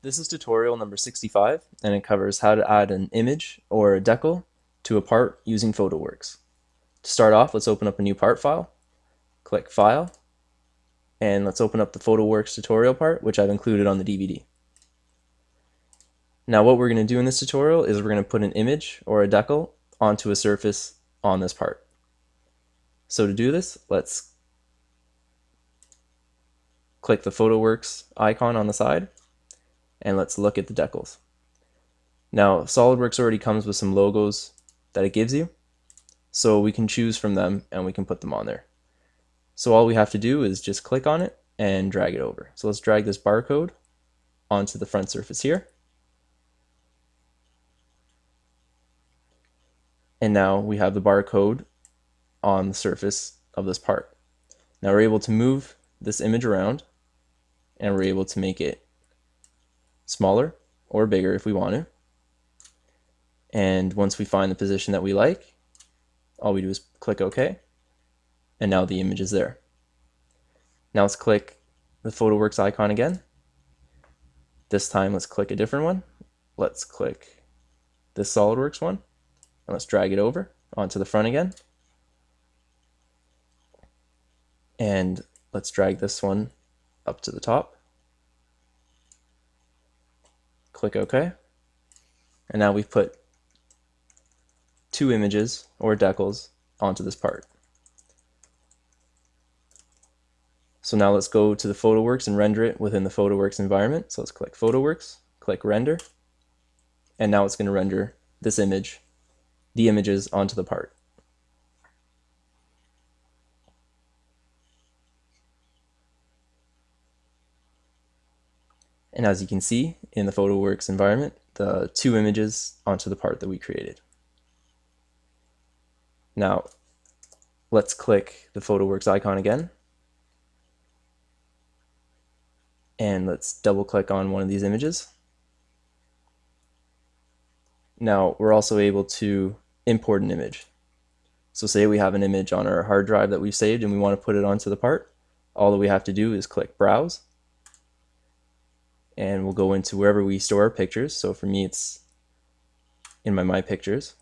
This is tutorial number 65, and it covers how to add an image or a decal to a part using SolidWorks. To start off, let's open up a new part file, click File, and let's open up the SolidWorks tutorial part, which I've included on the DVD. Now what we're going to do in this tutorial is we're going to put an image or a decal onto a surface on this part. So to do this, let's click the SolidWorks icon on the side, and let's look at the decals. Now SolidWorks already comes with some logos that it gives you, so we can choose from them and we can put them on there. So all we have to do is just click on it and drag it over. So let's drag this barcode onto the front surface here. And now we have the barcode on the surface of this part. Now we're able to move this image around, and we're able to make it smaller or bigger if we want to. And once we find the position that we like, all we do is click OK, and now the image is there. Now let's click the SolidWorks icon again. This time let's click a different one. Let's click this SolidWorks one, and let's drag it over onto the front again. And let's drag this one up to the top. Click OK. And now we've put two images or decals onto this part. So now let's go to the SolidWorks and render it within the SolidWorks environment. So let's click SolidWorks, click Render, and now it's going to render this image, the images onto the part. And as you can see in the SolidWorks environment, the two images onto the part that we created. Now let's click the SolidWorks icon again, and let's double click on one of these images. Now we're also able to import an image. So say we have an image on our hard drive that we've saved and we want to put it onto the part. All that we have to do is click Browse, and we'll go into wherever we store our pictures. So for me it's in my Pictures.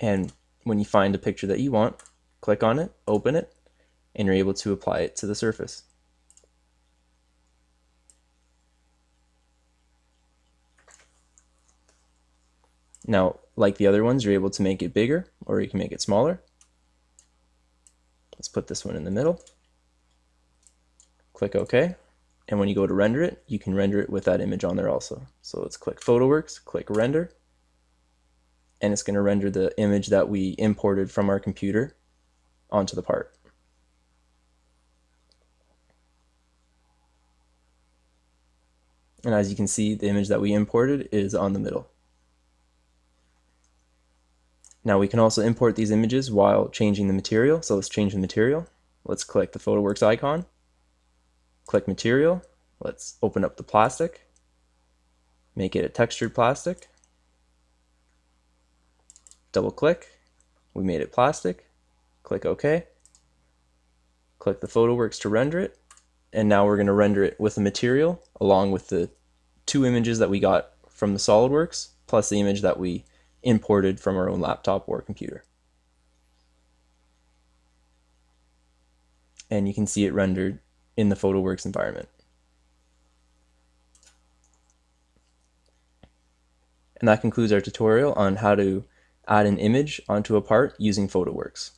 And when you find a picture that you want, click on it, open it, and you're able to apply it to the surface. Now, like the other ones, you're able to make it bigger or you can make it smaller. Let's put this one in the middle. Click OK. And when you go to render it, you can render it with that image on there also. So let's click SolidWorks, click Render, and it's going to render the image that we imported from our computer onto the part. And as you can see, the image that we imported is on the middle. Now we can also import these images while changing the material. So let's change the material. Let's click the SolidWorks icon, click Material, let's open up the plastic, make it a textured plastic, double click, we made it plastic, click OK, click the SolidWorks to render it, and now we're going to render it with the material along with the two images that we got from the SolidWorks plus the image that we imported from our own laptop or computer. And you can see it rendered in the SolidWorks environment. And that concludes our tutorial on how to add an image onto a part using SolidWorks.